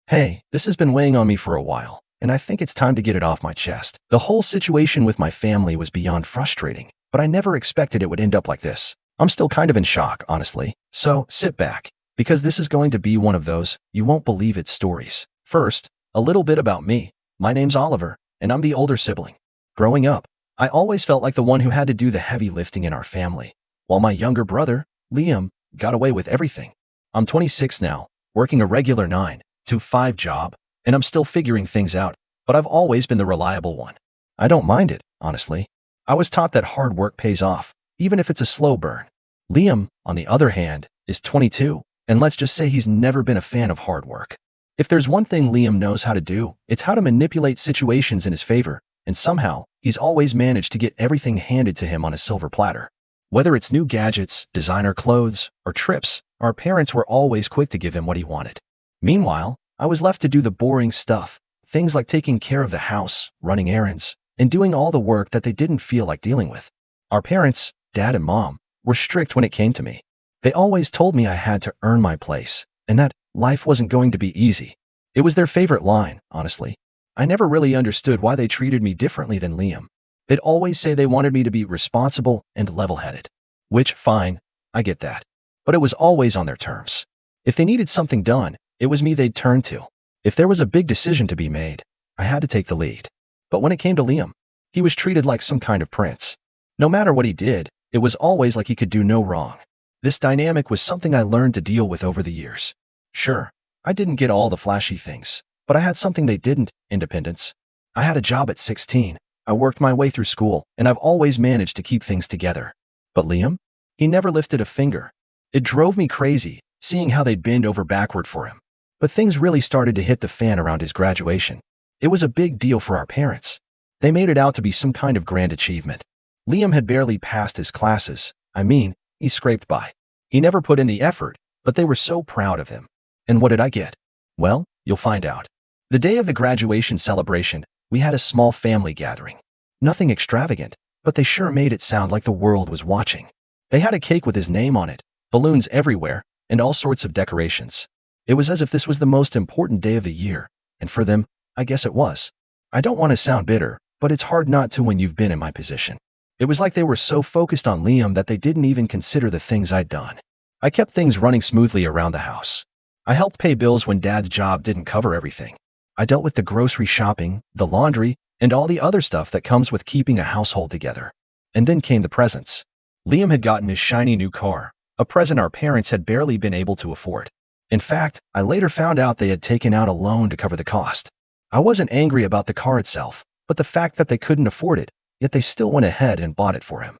Hey, this has been weighing on me for a while, and I think it's time to get it off my chest. The whole situation with my family was beyond frustrating, but I never expected it would end up like this. I'm still kind of in shock, honestly. So sit back, because this is going to be one of those you won't believe it stories. First, a little bit about me. My name's Oliver, and I'm the older sibling. Growing up, I always felt like the one who had to do the heavy lifting in our family, while my younger brother, Liam, got away with everything. I'm 26 now, working a regular 9 to 5 job, and I'm still figuring things out, but I've always been the reliable one. I don't mind it, honestly. I was taught that hard work pays off, even if it's a slow burn. Liam, on the other hand, is 22, and let's just say he's never been a fan of hard work. If there's one thing Liam knows how to do, it's how to manipulate situations in his favor, and somehow, he's always managed to get everything handed to him on a silver platter. Whether it's new gadgets, designer clothes, or trips, our parents were always quick to give him what he wanted. Meanwhile, I was left to do the boring stuff, things like taking care of the house, running errands, and doing all the work that they didn't feel like dealing with. Our parents, Dad and Mom, were strict when it came to me. They always told me I had to earn my place, and that life wasn't going to be easy. It was their favorite line, honestly. I never really understood why they treated me differently than Liam. They'd always say they wanted me to be responsible and level-headed. Which, fine, I get that. But it was always on their terms. If they needed something done, it was me they'd turn to. If there was a big decision to be made, I had to take the lead. But when it came to Liam, he was treated like some kind of prince. No matter what he did, it was always like he could do no wrong. This dynamic was something I learned to deal with over the years. Sure, I didn't get all the flashy things, but I had something they didn't: independence. I had a job at 16. I worked my way through school, and I've always managed to keep things together. But Liam? He never lifted a finger. It drove me crazy, seeing how they'd bend over backward for him. But things really started to hit the fan around his graduation. It was a big deal for our parents. They made it out to be some kind of grand achievement. Liam had barely passed his classes. He scraped by. He never put in the effort, but they were so proud of him. And what did I get? Well, you'll find out. The day of the graduation celebration, we had a small family gathering. Nothing extravagant, but they sure made it sound like the world was watching. They had a cake with his name on it, balloons everywhere, and all sorts of decorations. It was as if this was the most important day of the year, and for them, I guess it was. I don't want to sound bitter, but it's hard not to when you've been in my position. It was like they were so focused on Liam that they didn't even consider the things I'd done. I kept things running smoothly around the house. I helped pay bills when Dad's job didn't cover everything. I dealt with the grocery shopping, the laundry, and all the other stuff that comes with keeping a household together. And then came the presents. Liam had gotten his shiny new car, a present our parents had barely been able to afford. In fact, I later found out they had taken out a loan to cover the cost. I wasn't angry about the car itself, but the fact that they couldn't afford it, yet they still went ahead and bought it for him.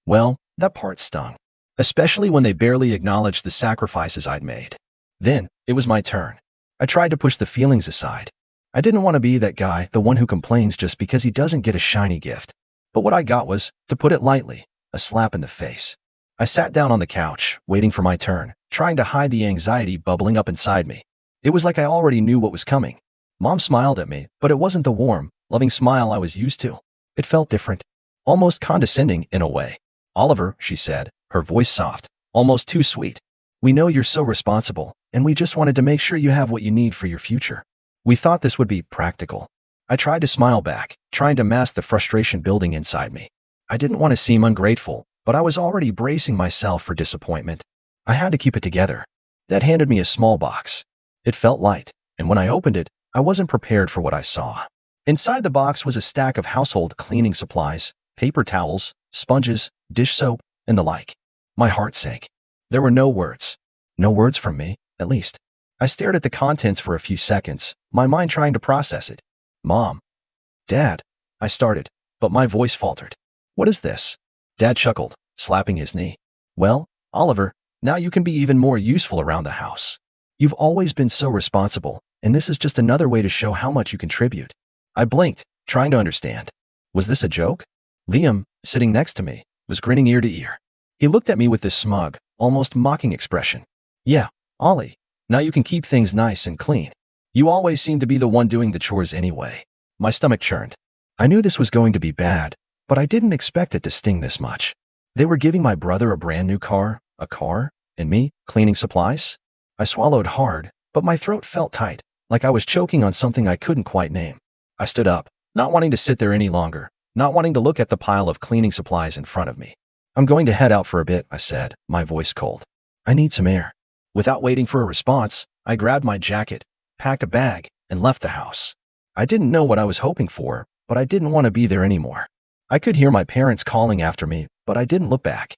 Well, that part stung, especially when they barely acknowledged the sacrifices I'd made. Then, it was my turn. I tried to push the feelings aside. I didn't want to be that guy, the one who complains just because he doesn't get a shiny gift. But what I got was, to put it lightly, a slap in the face. I sat down on the couch, waiting for my turn, trying to hide the anxiety bubbling up inside me. It was like I already knew what was coming. Mom smiled at me, but it wasn't the warm, loving smile I was used to. It felt different, almost condescending in a way. "Oliver," she said, her voice soft, almost too sweet. "We know you're so responsible, and we just wanted to make sure you have what you need for your future. We thought this would be practical." I tried to smile back, trying to mask the frustration building inside me. I didn't want to seem ungrateful, but I was already bracing myself for disappointment. I had to keep it together. Dad handed me a small box. It felt light, and when I opened it, I wasn't prepared for what I saw. Inside the box was a stack of household cleaning supplies, paper towels, sponges, dish soap, and the like. My heart sank. There were no words. No words from me, at least. I stared at the contents for a few seconds, my mind trying to process it. "Mom." "Dad," I started, but my voice faltered. "What is this?" Dad chuckled, slapping his knee. "Well, Oliver, now you can be even more useful around the house. You've always been so responsible, and this is just another way to show how much you contribute." I blinked, trying to understand. Was this a joke? Liam, sitting next to me, was grinning ear to ear. He looked at me with this smug, almost mocking expression. "Yeah, Ollie, now you can keep things nice and clean. You always seem to be the one doing the chores anyway." My stomach churned. I knew this was going to be bad, but I didn't expect it to sting this much. They were giving my brother a brand new car, and me, cleaning supplies? I swallowed hard, but my throat felt tight, like I was choking on something I couldn't quite name. I stood up, not wanting to sit there any longer, not wanting to look at the pile of cleaning supplies in front of me. I'm going to head out for a bit, I said, my voice cold. I need some air. Without waiting for a response, I grabbed my jacket, packed a bag, and left the house. I didn't know what I was hoping for, but I didn't want to be there anymore. I could hear my parents calling after me, but I didn't look back.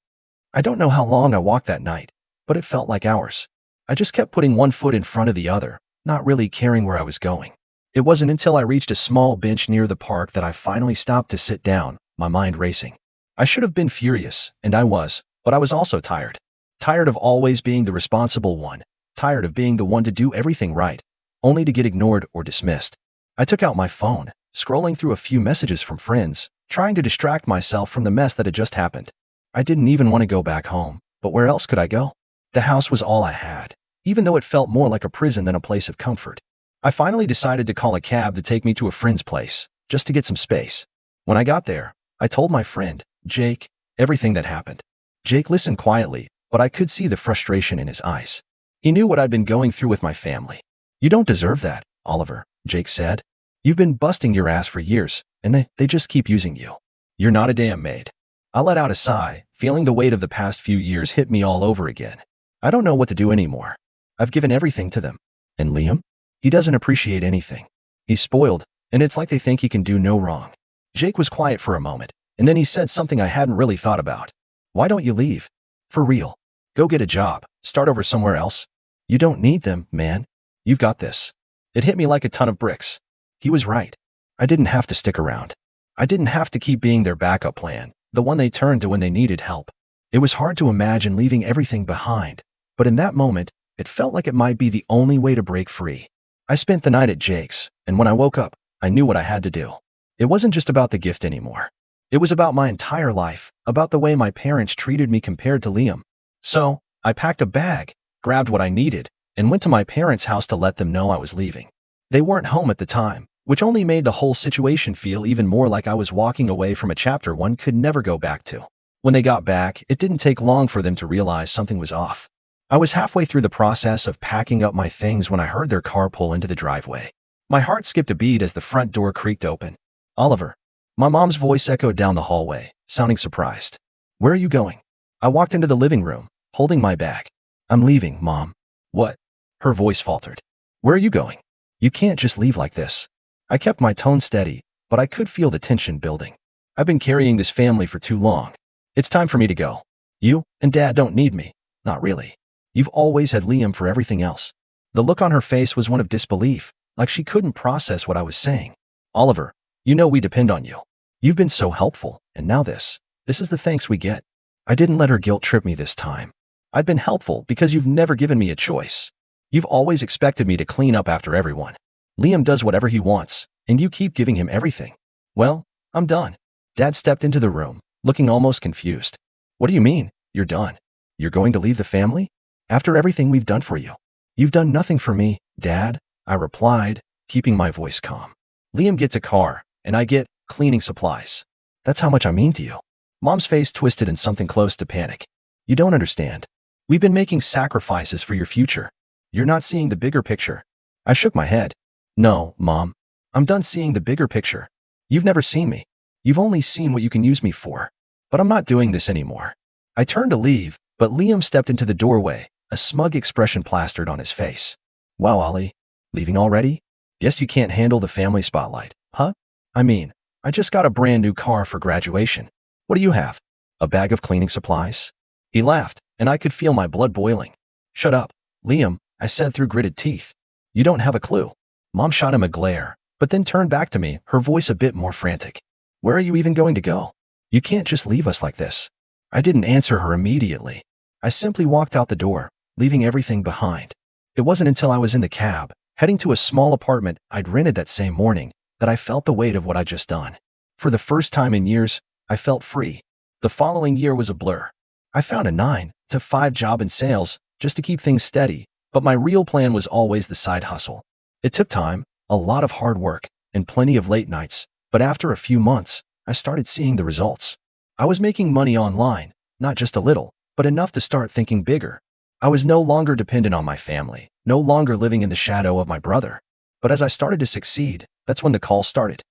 I don't know how long I walked that night, but it felt like hours. I just kept putting one foot in front of the other, not really caring where I was going. It wasn't until I reached a small bench near the park that I finally stopped to sit down, my mind racing. I should have been furious, and I was, but I was also tired. Tired of always being the responsible one, tired of being the one to do everything right, only to get ignored or dismissed. I took out my phone, scrolling through a few messages from friends, trying to distract myself from the mess that had just happened. I didn't even want to go back home, but where else could I go? The house was all I had, even though it felt more like a prison than a place of comfort. I finally decided to call a cab to take me to a friend's place, just to get some space. When I got there, I told my friend, Jake, everything that happened. Jake listened quietly, but I could see the frustration in his eyes. He knew what I'd been going through with my family. You don't deserve that, Oliver, Jake said. You've been busting your ass for years, and they just keep using you. You're not a damn maid. I let out a sigh, feeling the weight of the past few years hit me all over again. I don't know what to do anymore. I've given everything to them. And Liam? He doesn't appreciate anything. He's spoiled, and it's like they think he can do no wrong. Jake was quiet for a moment, and then he said something I hadn't really thought about. Why don't you leave? For real. Go get a job. Start over somewhere else. You don't need them, man. You've got this. It hit me like a ton of bricks. He was right. I didn't have to stick around. I didn't have to keep being their backup plan, the one they turned to when they needed help. It was hard to imagine leaving everything behind, but in that moment, it felt like it might be the only way to break free. I spent the night at Jake's, and when I woke up, I knew what I had to do. It wasn't just about the gift anymore. It was about my entire life, about the way my parents treated me compared to Liam. So, I packed a bag, grabbed what I needed, and went to my parents' house to let them know I was leaving. They weren't home at the time, which only made the whole situation feel even more like I was walking away from a chapter one could never go back to. When they got back, it didn't take long for them to realize something was off. I was halfway through the process of packing up my things when I heard their car pull into the driveway. My heart skipped a beat as the front door creaked open. Oliver. My mom's voice echoed down the hallway, sounding surprised. Where are you going? I walked into the living room, holding my bag. I'm leaving, Mom. What? Her voice faltered. Where are you going? You can't just leave like this. I kept my tone steady, but I could feel the tension building. I've been carrying this family for too long. It's time for me to go. You and Dad don't need me. Not really. You've always had Liam for everything else. The look on her face was one of disbelief, like she couldn't process what I was saying. Oliver, you know we depend on you. You've been so helpful, and now this. This is the thanks we get. I didn't let her guilt trip me this time. I've been helpful because you've never given me a choice. You've always expected me to clean up after everyone. Liam does whatever he wants, and you keep giving him everything. Well, I'm done. Dad stepped into the room, looking almost confused. What do you mean, you're done? You're going to leave the family? After everything we've done for you? You've done nothing for me, Dad, I replied, keeping my voice calm. Liam gets a car, and I get cleaning supplies. That's how much I mean to you. Mom's face twisted in something close to panic. You don't understand. We've been making sacrifices for your future. You're not seeing the bigger picture. I shook my head. No, Mom. I'm done seeing the bigger picture. You've never seen me. You've only seen what you can use me for. But I'm not doing this anymore. I turned to leave, but Liam stepped into the doorway, a smug expression plastered on his face. Wow, Ollie. Leaving already? Guess you can't handle the family spotlight, huh? I mean, I just got a brand new car for graduation. What do you have? A bag of cleaning supplies? He laughed, and I could feel my blood boiling. Shut up, Liam, I said through gritted teeth. You don't have a clue. Mom shot him a glare, but then turned back to me, her voice a bit more frantic. Where are you even going to go? You can't just leave us like this. I didn't answer her immediately. I simply walked out the door, leaving everything behind. It wasn't until I was in the cab, heading to a small apartment I'd rented that same morning, that I felt the weight of what I'd just done. For the first time in years, I felt free. The following year was a blur. I found a 9-to-5 job in sales just to keep things steady, but my real plan was always the side hustle. It took time, a lot of hard work, and plenty of late nights, but after a few months, I started seeing the results. I was making money online, not just a little, but enough to start thinking bigger. I was no longer dependent on my family, no longer living in the shadow of my brother. But as I started to succeed, that's when the call started.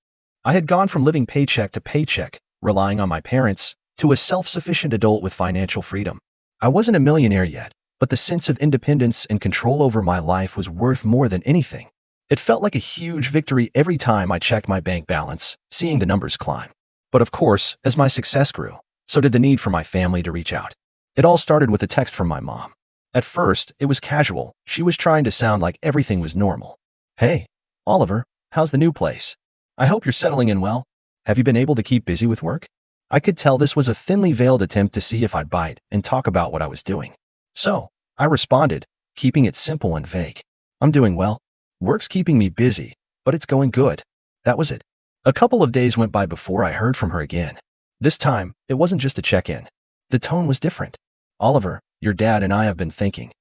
I had gone from living paycheck to paycheck, relying on my parents, to a self-sufficient adult with financial freedom. I wasn't a millionaire yet, but the sense of independence and control over my life was worth more than anything. It felt like a huge victory every time I checked my bank balance, seeing the numbers climb. But of course, as my success grew, so did the need for my family to reach out. It all started with a text from my mom. At first, it was casual. She was trying to sound like everything was normal. "Hey, Oliver, how's the new place? I hope you're settling in well. Have you been able to keep busy with work?" I could tell this was a thinly veiled attempt to see if I'd bite and talk about what I was doing. So, I responded, keeping it simple and vague. "I'm doing well. Work's keeping me busy, but it's going good." That was it. A couple of days went by before I heard from her again. This time, it wasn't just a check-in. The tone was different. "Oliver, your dad and I have been thinking.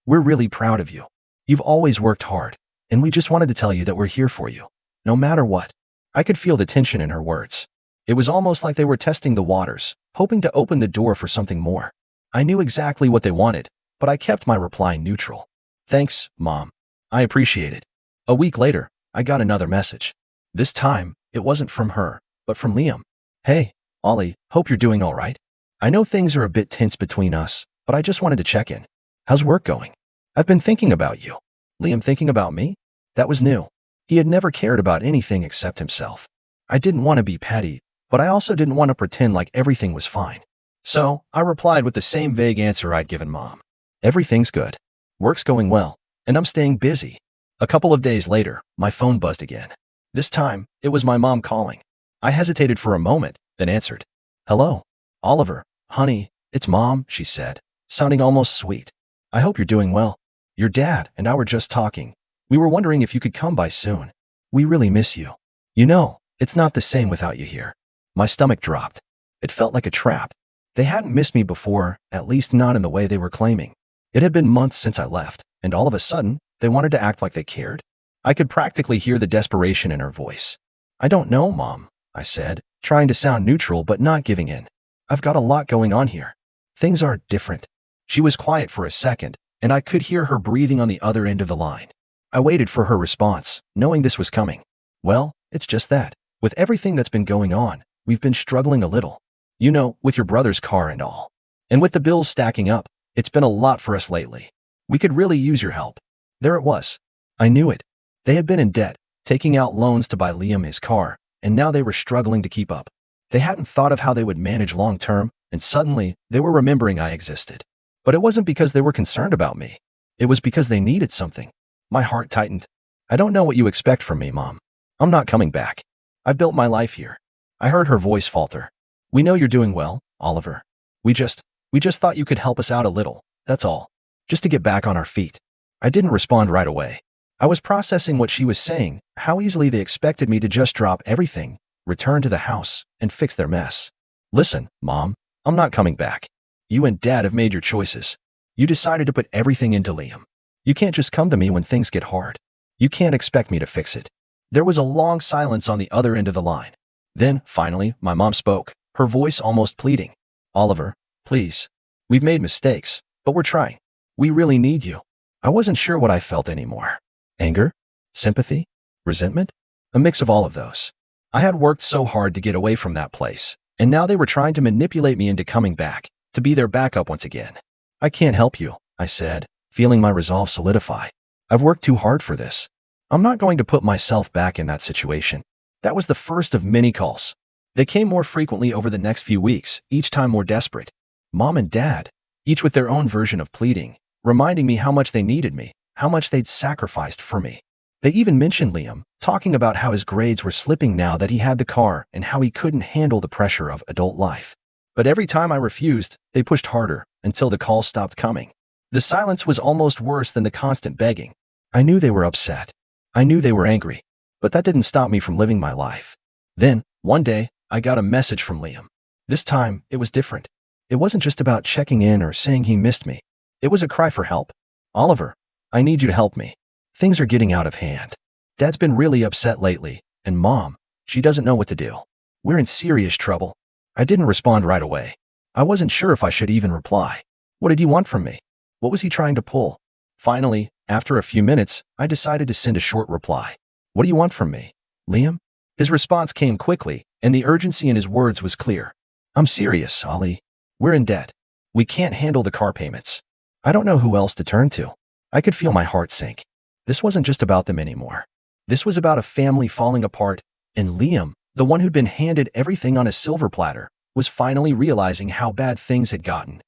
We're really proud of you. You've always worked hard, and we just wanted to tell you that we're here for you, no matter what." I could feel the tension in her words. It was almost like they were testing the waters, hoping to open the door for something more. I knew exactly what they wanted, but I kept my reply neutral. "Thanks, Mom. I appreciate it." A week later, I got another message. This time, it wasn't from her, but from Liam. "Hey, Ollie, hope you're doing all right. I know things are a bit tense between us, but I just wanted to check in. How's work going? I've been thinking about you." Liam thinking about me? That was new. He had never cared about anything except himself. I didn't want to be petty, but I also didn't want to pretend like everything was fine. So, I replied with the same vague answer I'd given Mom. "Everything's good. Work's going well, and I'm staying busy." A couple of days later, my phone buzzed again. This time, it was my mom calling. I hesitated for a moment, then answered. "Hello, Oliver, honey, it's Mom," she said, sounding almost sweet. "I hope you're doing well. Your dad and I were just talking. We were wondering if you could come by soon. We really miss you. You know, it's not the same without you here." My stomach dropped. It felt like a trap. They hadn't missed me before, at least not in the way they were claiming. It had been months since I left, and all of a sudden, they wanted to act like they cared. I could practically hear the desperation in her voice. "I don't know, Mom," I said, trying to sound neutral but not giving in. "I've got a lot going on here. Things are different." She was quiet for a second, and I could hear her breathing on the other end of the line. I waited for her response, knowing this was coming. "Well, it's just that. With everything that's been going on, we've been struggling a little. You know, with your brother's car and all. And with the bills stacking up, it's been a lot for us lately. We could really use your help." There it was. I knew it. They had been in debt, taking out loans to buy Liam his car, and now they were struggling to keep up. They hadn't thought of how they would manage long term, and suddenly, they were remembering I existed. But it wasn't because they were concerned about me. It was because they needed something. My heart tightened. "I don't know what you expect from me, Mom. I'm not coming back. I've built my life here." I heard her voice falter. "We know you're doing well, Oliver. We just thought you could help us out a little, that's all. Just to get back on our feet." I didn't respond right away. I was processing what she was saying, how easily they expected me to just drop everything, return to the house, and fix their mess. "Listen, Mom, I'm not coming back. You and Dad have made your choices. You decided to put everything into Liam. You can't just come to me when things get hard. You can't expect me to fix it." There was a long silence on the other end of the line. Then, finally, my mom spoke, her voice almost pleading. "Oliver, please. We've made mistakes, but we're trying. We really need you." I wasn't sure what I felt anymore. Anger? Sympathy? Resentment? A mix of all of those. I had worked so hard to get away from that place, and now they were trying to manipulate me into coming back, to be their backup once again. "I can't help you," I said, feeling my resolve solidify. "I've worked too hard for this. I'm not going to put myself back in that situation." That was the first of many calls. They came more frequently over the next few weeks, each time more desperate. Mom and Dad, each with their own version of pleading, reminding me how much they needed me, how much they'd sacrificed for me. They even mentioned Liam, talking about how his grades were slipping now that he had the car and how he couldn't handle the pressure of adult life. But every time I refused, they pushed harder until the calls stopped coming. The silence was almost worse than the constant begging. I knew they were upset. I knew they were angry. But that didn't stop me from living my life. Then, one day, I got a message from Liam. This time, it was different. It wasn't just about checking in or saying he missed me. It was a cry for help. "Oliver, I need you to help me. Things are getting out of hand. Dad's been really upset lately, and Mom, she doesn't know what to do. We're in serious trouble." I didn't respond right away. I wasn't sure if I should even reply. What did he want from me? What was he trying to pull? Finally, after a few minutes, I decided to send a short reply. What do you want from me, Liam? His response came quickly, and the urgency in his words was clear. I'm serious, Ollie. We're in debt. We can't handle the car payments. I don't know who else to turn to. I could feel my heart sink. This wasn't just about them anymore. This was about a family falling apart, and Liam, the one who'd been handed everything on a silver platter, was finally realizing how bad things had gotten.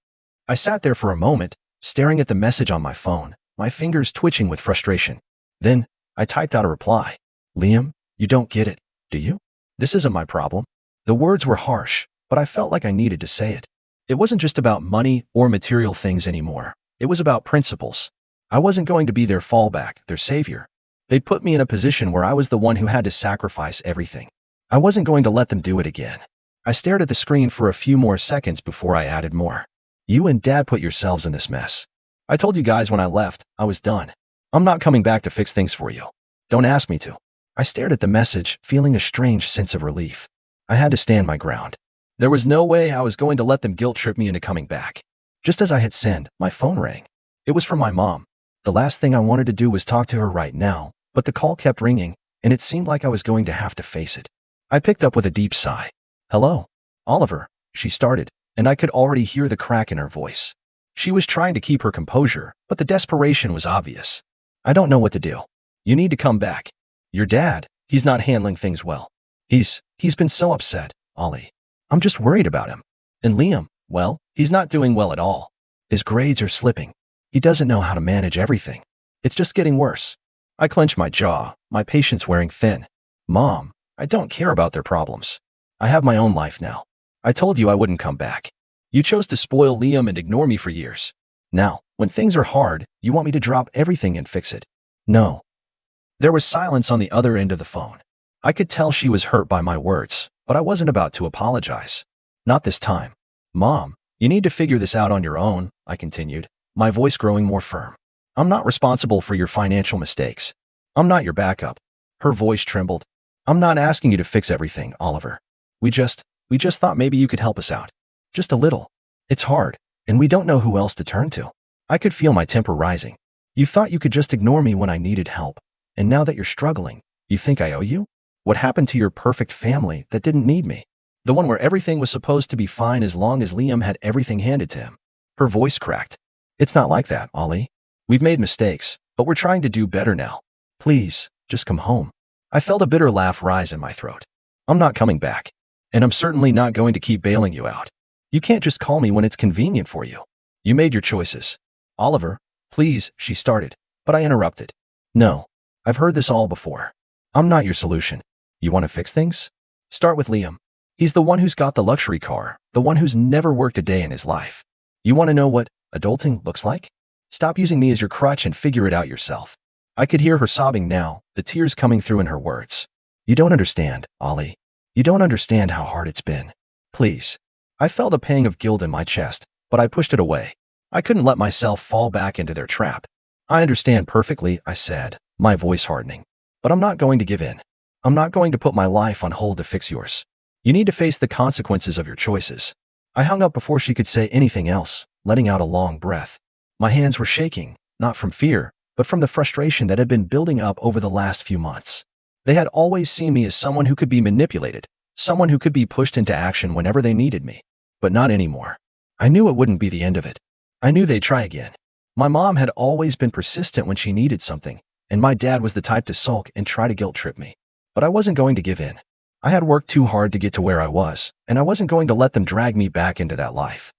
I sat there for a moment, staring at the message on my phone, my fingers twitching with frustration. Then, I typed out a reply. Liam, you don't get it, do you? This isn't my problem. The words were harsh, but I felt like I needed to say it. It wasn't just about money or material things anymore. It was about principles. I wasn't going to be their fallback, their savior. They'd put me in a position where I was the one who had to sacrifice everything. I wasn't going to let them do it again. I stared at the screen for a few more seconds before I added more. You and Dad put yourselves in this mess. I told you guys when I left, I was done. I'm not coming back to fix things for you. Don't ask me to. I stared at the message, feeling a strange sense of relief. I had to stand my ground. There was no way I was going to let them guilt-trip me into coming back. Just as I hit send, my phone rang. It was from my mom. The last thing I wanted to do was talk to her right now, but the call kept ringing, and it seemed like I was going to have to face it. I picked up with a deep sigh. Hello, Oliver, she started, and I could already hear the crack in her voice. She was trying to keep her composure, but the desperation was obvious. I don't know what to do. You need to come back. Your dad, he's not handling things well. He's been so upset, Ollie. I'm just worried about him. And Liam, well, he's not doing well at all. His grades are slipping. He doesn't know how to manage everything. It's just getting worse. I clenched my jaw, my patience wearing thin. Mom, I don't care about their problems. I have my own life now. I told you I wouldn't come back. You chose to spoil Liam and ignore me for years. Now, when things are hard, you want me to drop everything and fix it. No. There was silence on the other end of the phone. I could tell she was hurt by my words, but I wasn't about to apologize. Not this time. Mom, you need to figure this out on your own, I continued, my voice growing more firm. I'm not responsible for your financial mistakes. I'm not your backup. Her voice trembled. I'm not asking you to fix everything, Oliver. We just thought maybe you could help us out. Just a little. It's hard, and we don't know who else to turn to. I could feel my temper rising. You thought you could just ignore me when I needed help, and now that you're struggling, you think I owe you? What happened to your perfect family that didn't need me? The one where everything was supposed to be fine as long as Liam had everything handed to him. Her voice cracked. It's not like that, Ollie. We've made mistakes, but we're trying to do better now. Please, just come home. I felt a bitter laugh rise in my throat. I'm not coming back. And I'm certainly not going to keep bailing you out. You can't just call me when it's convenient for you. You made your choices. Oliver, please, she started, but I interrupted. No, I've heard this all before. I'm not your solution. You want to fix things? Start with Liam. He's the one who's got the luxury car, the one who's never worked a day in his life. You want to know what adulting looks like? Stop using me as your crutch and figure it out yourself. I could hear her sobbing now, the tears coming through in her words. You don't understand, Ollie. You don't understand how hard it's been. Please. I felt a pang of guilt in my chest, but I pushed it away. I couldn't let myself fall back into their trap. I understand perfectly, I said, my voice hardening. But I'm not going to give in. I'm not going to put my life on hold to fix yours. You need to face the consequences of your choices. I hung up before she could say anything else, letting out a long breath. My hands were shaking, not from fear, but from the frustration that had been building up over the last few months. They had always seen me as someone who could be manipulated, someone who could be pushed into action whenever they needed me. But not anymore. I knew it wouldn't be the end of it. I knew they'd try again. My mom had always been persistent when she needed something, and my dad was the type to sulk and try to guilt-trip me. But I wasn't going to give in. I had worked too hard to get to where I was, and I wasn't going to let them drag me back into that life.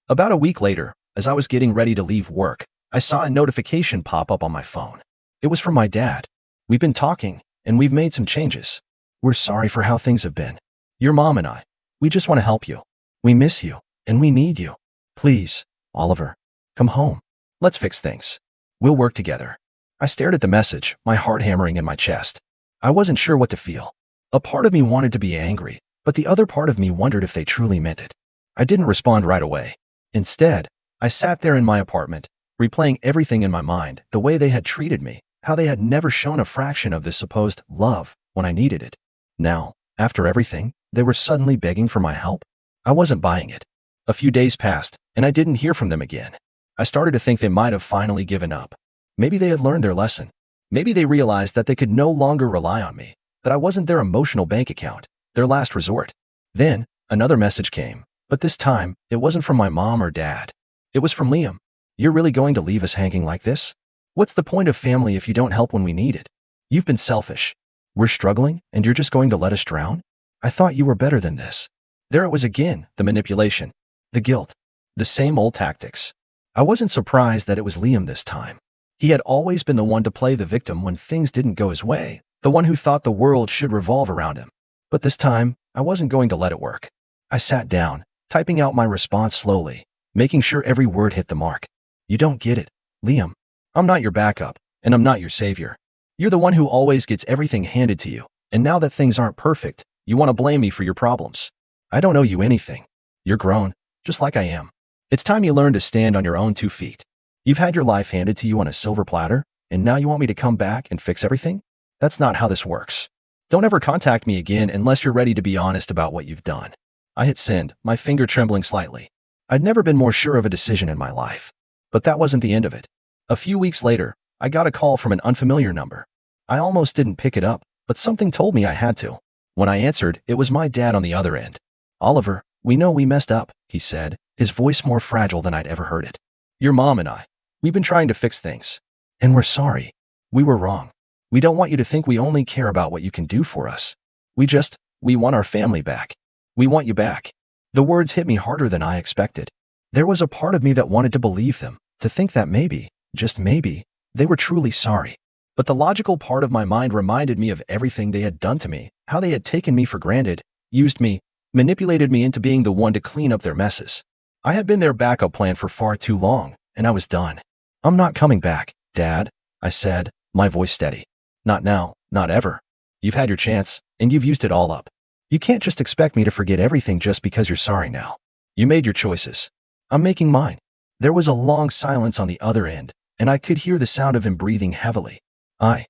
About a week later, as I was getting ready to leave work, I saw a notification pop up on my phone. It was from my dad. We've been talking, and we've made some changes. We're sorry for how things have been. Your mom and I, we just want to help you. We miss you, and we need you. Please, Oliver, come home. Let's fix things. We'll work together. I stared at the message, my heart hammering in my chest. I wasn't sure what to feel. A part of me wanted to be angry, but the other part of me wondered if they truly meant it. I didn't respond right away. Instead, I sat there in my apartment, replaying everything in my mind, the way they had treated me, how they had never shown a fraction of this supposed love when I needed it. Now, after everything, they were suddenly begging for my help. I wasn't buying it. A few days passed, and I didn't hear from them again. I started to think they might have finally given up. Maybe they had learned their lesson. Maybe they realized that they could no longer rely on me, that I wasn't their emotional bank account, their last resort. Then, another message came, but this time, it wasn't from my mom or dad. It was from Liam. You're really going to leave us hanging like this? What's the point of family if you don't help when we need it? You've been selfish. We're struggling, and you're just going to let us drown? I thought you were better than this. There it was again, the manipulation, the guilt, the same old tactics. I wasn't surprised that it was Liam this time. He had always been the one to play the victim when things didn't go his way, the one who thought the world should revolve around him. But this time, I wasn't going to let it work. I sat down, typing out my response slowly, making sure every word hit the mark. You don't get it, Liam. I'm not your backup, and I'm not your savior. You're the one who always gets everything handed to you, and now that things aren't perfect, you want to blame me for your problems. I don't owe you anything. You're grown, just like I am. It's time you learn to stand on your own 2 feet. You've had your life handed to you on a silver platter, and now you want me to come back and fix everything? That's not how this works. Don't ever contact me again unless you're ready to be honest about what you've done. I hit send, my finger trembling slightly. I'd never been more sure of a decision in my life. But that wasn't the end of it. A few weeks later, I got a call from an unfamiliar number. I almost didn't pick it up, but something told me I had to. When I answered, it was my dad on the other end. Oliver, we know we messed up, he said, his voice more fragile than I'd ever heard it. Your mom and I, we've been trying to fix things. And we're sorry. We were wrong. We don't want you to think we only care about what you can do for us. We want our family back. We want you back. The words hit me harder than I expected. There was a part of me that wanted to believe them, to think that maybe, just maybe, they were truly sorry. But the logical part of my mind reminded me of everything they had done to me, how they had taken me for granted, used me, manipulated me into being the one to clean up their messes. I had been their backup plan for far too long, and I was done. I'm not coming back, Dad, I said, my voice steady. Not now, not ever. You've had your chance, and you've used it all up. You can't just expect me to forget everything just because you're sorry now. You made your choices. I'm making mine. There was a long silence on the other end, and I could hear the sound of him breathing heavily. I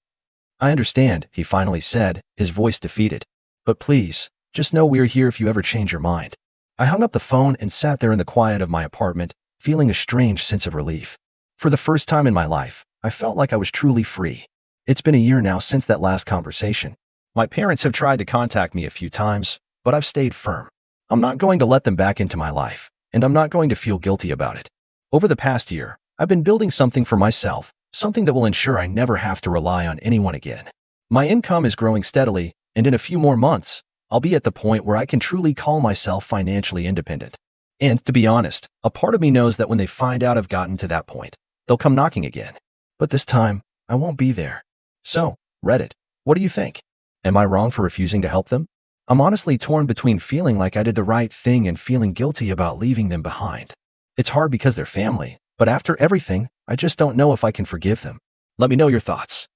understand, he finally said, his voice defeated. But please, just know we're here if you ever change your mind. I hung up the phone and sat there in the quiet of my apartment, feeling a strange sense of relief. For the first time in my life, I felt like I was truly free. It's been a year now since that last conversation. My parents have tried to contact me a few times, but I've stayed firm. I'm not going to let them back into my life, and I'm not going to feel guilty about it. Over the past year, I've been building something for myself, something that will ensure I never have to rely on anyone again. My income is growing steadily, and in a few more months, I'll be at the point where I can truly call myself financially independent. And, to be honest, a part of me knows that when they find out I've gotten to that point, they'll come knocking again. But this time, I won't be there. So, Reddit, what do you think? Am I wrong for refusing to help them? I'm honestly torn between feeling like I did the right thing and feeling guilty about leaving them behind. It's hard because they're family, but after everything, I just don't know if I can forgive them. Let me know your thoughts.